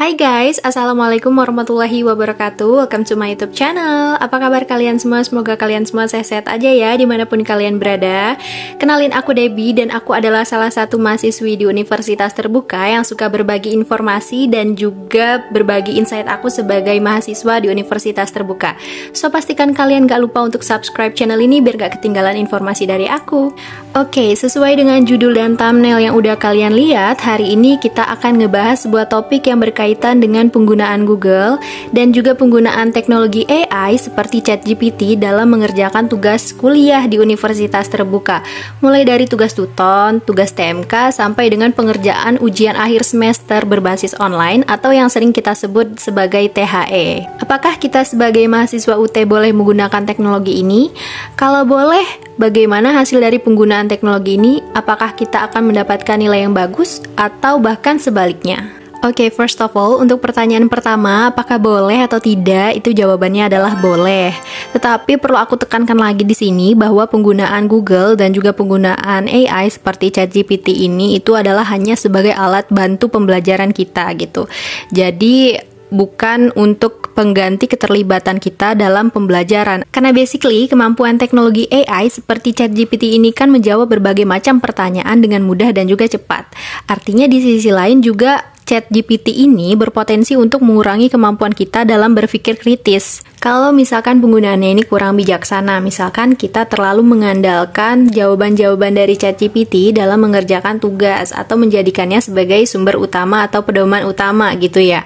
Hai guys, Assalamualaikum warahmatullahi wabarakatuh. Welcome to my YouTube channel. Apa kabar kalian semua? Semoga kalian semua sehat-sehat aja ya dimanapun kalian berada. Kenalin, aku Debbie dan aku adalah salah satu mahasiswi di Universitas Terbuka yang suka berbagi informasi dan juga berbagi insight aku sebagai mahasiswa di Universitas Terbuka. So pastikan kalian gak lupa untuk subscribe channel ini biar gak ketinggalan informasi dari aku. Oke, sesuai dengan judul dan thumbnail yang udah kalian lihat, hari ini kita akan ngebahas sebuah topik yang berkaitan dengan penggunaan Google dan juga penggunaan teknologi AI seperti ChatGPT dalam mengerjakan tugas kuliah di Universitas Terbuka. Mulai dari tugas tuton, tugas TMK, sampai dengan pengerjaan ujian akhir semester berbasis online atau yang sering kita sebut sebagai THE. Apakah kita sebagai mahasiswa UT boleh menggunakan teknologi ini? Kalau boleh, bagaimana hasil dari penggunaan teknologi ini? Apakah kita akan mendapatkan nilai yang bagus atau bahkan sebaliknya? Oke, first of all, untuk pertanyaan pertama, apakah boleh atau tidak? Itu jawabannya adalah boleh. Tetapi perlu aku tekankan lagi di sini bahwa penggunaan Google dan juga penggunaan AI seperti ChatGPT ini itu adalah hanya sebagai alat bantu pembelajaran kita gitu. Jadi bukan untuk pengganti keterlibatan kita dalam pembelajaran. Karena basically, kemampuan teknologi AI seperti ChatGPT ini kan menjawab berbagai macam pertanyaan dengan mudah dan juga cepat. Artinya di sisi lain juga ChatGPT ini berpotensi untuk mengurangi kemampuan kita dalam berpikir kritis. Kalau misalkan penggunaannya ini kurang bijaksana, misalkan kita terlalu mengandalkan jawaban-jawaban dari ChatGPT dalam mengerjakan tugas atau menjadikannya sebagai sumber utama atau pedoman utama gitu ya.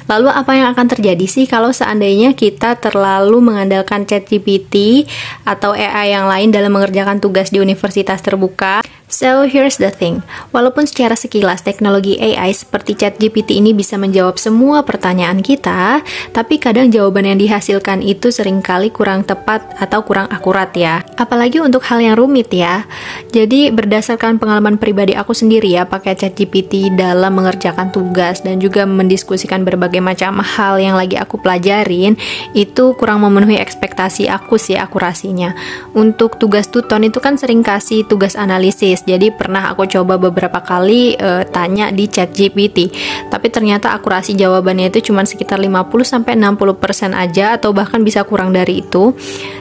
Lalu apa yang akan terjadi sih kalau seandainya kita terlalu mengandalkan ChatGPT atau AI yang lain dalam mengerjakan tugas di Universitas Terbuka? So, here's the thing. Walaupun secara sekilas teknologi AI seperti ChatGPT ini bisa menjawab semua pertanyaan kita, tapi kadang jawaban yang dihasilkan itu seringkali kurang tepat atau kurang akurat ya. Apalagi untuk hal yang rumit ya. Jadi, berdasarkan pengalaman pribadi aku sendiri ya, pakai ChatGPT dalam mengerjakan tugas dan juga mendiskusikan berbagai macam hal yang lagi aku pelajarin, itu kurang memenuhi ekspektasi aku sih akurasinya. Untuk tugas tuton itu kan sering kasih tugas analisis. Jadi pernah aku coba beberapa kali tanya di ChatGPT, tapi ternyata akurasi jawabannya itu cuma sekitar 50-60% aja atau bahkan bisa kurang dari itu.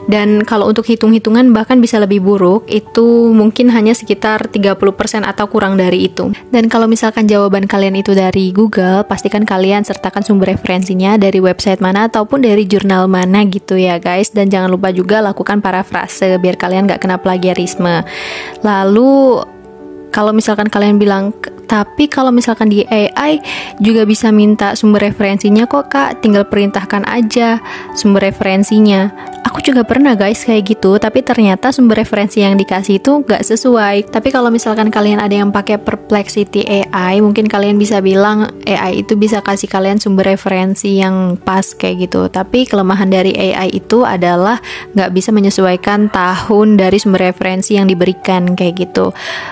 Dan kalau untuk hitung-hitungan bahkan bisa lebih buruk, itu mungkin hanya sekitar 30% atau kurang dari itu. Dan kalau misalkan jawaban kalian itu dari Google, pastikan kalian sertakan sumber referensinya dari website mana ataupun dari jurnal mana gitu ya guys. Dan jangan lupa juga lakukan parafrase biar kalian gak kena plagiarisme. Lalu kalau misalkan kalian bilang, tapi kalau misalkan di AI juga bisa minta sumber referensinya kok kak, tinggal perintahkan aja sumber referensinya. Aku juga pernah guys kayak gitu, tapi ternyata sumber referensi yang dikasih itu gak sesuai. Tapi kalau misalkan kalian ada yang pakai Perplexity AI, mungkin kalian bisa bilang AI itu bisa kasih kalian sumber referensi yang pas kayak gitu. Tapi kelemahan dari AI itu adalah gak bisa menyesuaikan tahun dari sumber referensi yang diberikan kayak gitu.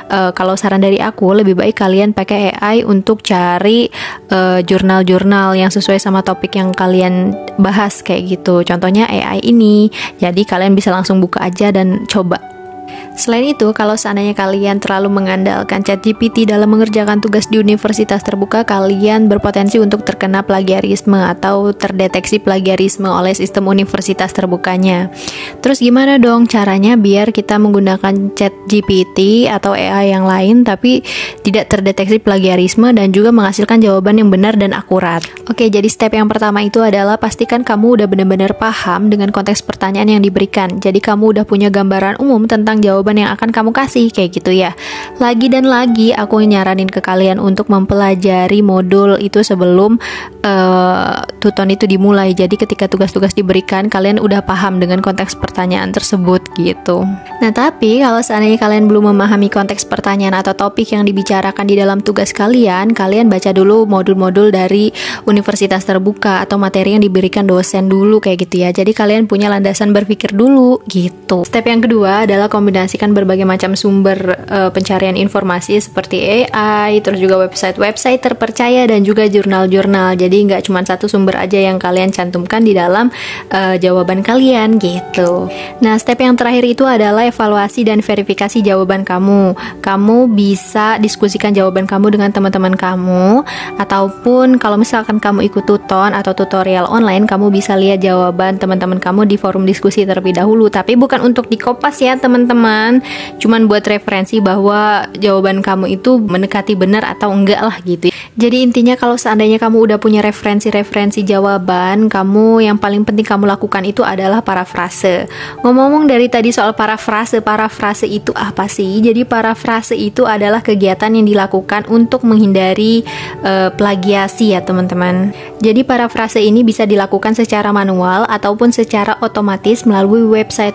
Kalau saran dari aku, lebih baik kalian pakai AI untuk cari jurnal-jurnal yang sesuai sama topik yang kalian bahas kayak gitu. Contohnya AI ini. Jadi kalian bisa langsung buka aja dan coba. Selain itu, kalau seandainya kalian terlalu mengandalkan ChatGPT dalam mengerjakan tugas di Universitas Terbuka, kalian berpotensi untuk terkena plagiarisme atau terdeteksi plagiarisme oleh sistem Universitas Terbukanya. Terus gimana dong caranya biar kita menggunakan ChatGPT atau AI yang lain tapi tidak terdeteksi plagiarisme dan juga menghasilkan jawaban yang benar dan akurat? Oke, jadi step yang pertama itu adalah pastikan kamu udah benar-benar paham dengan konteks pertanyaan yang diberikan. Jadi kamu udah punya gambaran umum tentang jawaban yang akan kamu kasih kayak gitu ya. Lagi dan lagi aku nyaranin ke kalian untuk mempelajari modul itu sebelum tuton itu dimulai. Jadi ketika tugas-tugas diberikan, kalian udah paham dengan konteks pertanyaan tersebut gitu. Nah, tapi kalau seandainya kalian belum memahami konteks pertanyaan atau topik yang dibicarakan di dalam tugas kalian, kalian baca dulu modul-modul dari Universitas Terbuka atau materi yang diberikan dosen dulu kayak gitu ya. Jadi kalian punya landasan berpikir dulu gitu. Step yang kedua adalah kombinasi mengombinasikan berbagai macam sumber pencarian informasi seperti AI, terus juga website-website terpercaya dan juga jurnal-jurnal. Jadi nggak cuma satu sumber aja yang kalian cantumkan di dalam jawaban kalian gitu. Nah, step yang terakhir itu adalah evaluasi dan verifikasi jawaban kamu. Kamu bisa diskusikan jawaban kamu dengan teman-teman kamu, ataupun kalau misalkan kamu ikut tuton atau tutorial online, kamu bisa lihat jawaban teman-teman kamu di forum diskusi terlebih dahulu. Tapi bukan untuk dikopas ya teman-teman, cuman buat referensi bahwa jawaban kamu itu mendekati benar atau enggak lah gitu. Jadi intinya kalau seandainya kamu udah punya referensi jawaban, kamu yang paling penting kamu lakukan itu adalah parafrase. Ngomong-ngomong dari tadi soal parafrase itu apa sih? Jadi parafrase itu adalah kegiatan yang dilakukan untuk menghindari plagiasi ya teman-teman. Jadi parafrase ini bisa dilakukan secara manual ataupun secara otomatis melalui website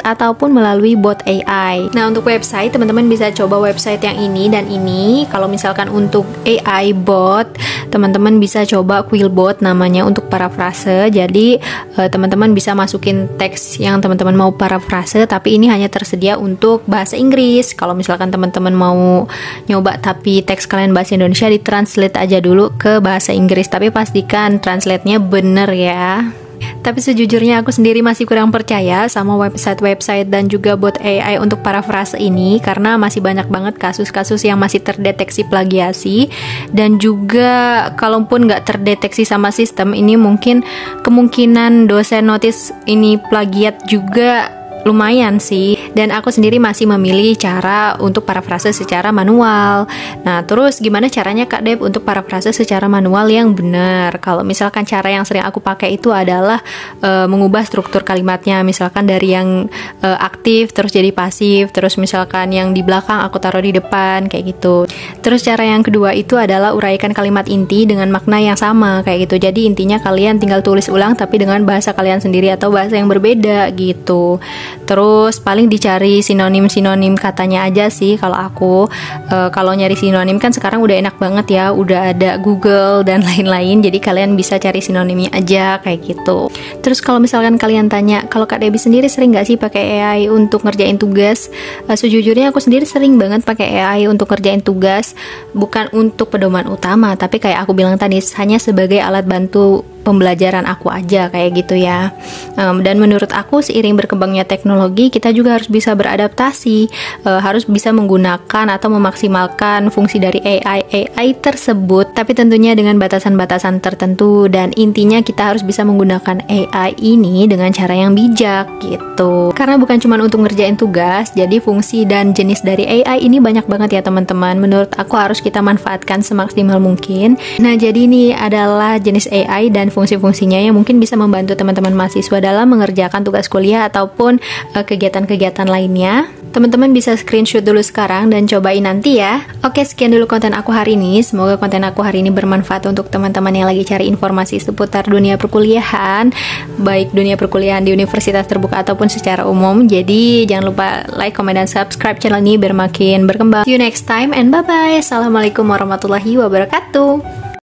ataupun melalui bot AI. Nah, untuk website teman-teman bisa coba website yang ini dan ini. Kalau misalkan untuk AI bot, teman-teman bisa coba Quillbot namanya untuk parafrase. Jadi teman-teman bisa masukin teks yang teman-teman mau parafrase, tapi ini hanya tersedia untuk bahasa Inggris. Kalau misalkan teman-teman mau nyoba tapi teks kalian bahasa Indonesia, ditranslate aja dulu ke bahasa Inggris, tapi pastikan translate-nya bener ya. Tapi sejujurnya aku sendiri masih kurang percaya sama website dan juga bot AI untuk parafrase ini, karena masih banyak banget kasus-kasus yang masih terdeteksi plagiasi. Dan juga kalaupun nggak terdeteksi sama sistem, ini mungkin kemungkinan dosen notice ini plagiat juga lumayan sih. Dan aku sendiri masih memilih cara untuk parafrase secara manual. Nah, terus gimana caranya Kak Deb untuk parafrase secara manual yang benar? Kalau misalkan cara yang sering aku pakai itu adalah mengubah struktur kalimatnya. Misalkan dari yang aktif terus jadi pasif, terus misalkan yang di belakang aku taruh di depan, kayak gitu. Terus cara yang kedua itu adalah uraikan kalimat inti dengan makna yang sama, kayak gitu. Jadi intinya kalian tinggal tulis ulang tapi dengan bahasa kalian sendiri atau bahasa yang berbeda gitu. Terus paling dicari sinonim katanya aja sih kalau aku. Kalau nyari sinonim kan sekarang udah enak banget ya, udah ada Google dan lain-lain, jadi kalian bisa cari sinonimnya aja kayak gitu. Terus kalau misalkan kalian tanya, kalau Kak Debbie sendiri sering gak sih pakai AI untuk ngerjain tugas? Sejujurnya aku sendiri sering banget pakai AI untuk ngerjain tugas, bukan untuk pedoman utama, tapi kayak aku bilang tadi, hanya sebagai alat bantu pembelajaran aku aja kayak gitu ya. Dan menurut aku seiring berkembangnya teknologi, kita juga harus bisa beradaptasi, harus bisa menggunakan atau memaksimalkan fungsi dari AI tersebut, tapi tentunya dengan batasan-batasan tertentu. Dan intinya kita harus bisa menggunakan AI ini dengan cara yang bijak gitu. Karena bukan cuma untuk ngerjain tugas, jadi fungsi dan jenis dari AI ini banyak banget ya teman-teman. Menurut aku harus kita manfaatkan semaksimal mungkin. Nah, jadi ini adalah jenis AI dan fungsi-fungsinya yang mungkin bisa membantu teman-teman mahasiswa dalam mengerjakan tugas kuliah ataupun kegiatan-kegiatan lainnya. Teman-teman bisa screenshot dulu sekarang dan cobain nanti ya. Oke, sekian dulu konten aku hari ini. Semoga konten aku hari ini bermanfaat untuk teman-teman yang lagi cari informasi seputar dunia perkuliahan, baik dunia perkuliahan di universitas terbuka ataupun secara umum. Jadi jangan lupa like, comment, dan subscribe channel ini biar makin berkembang. See you next time and bye-bye. Assalamualaikum warahmatullahi wabarakatuh.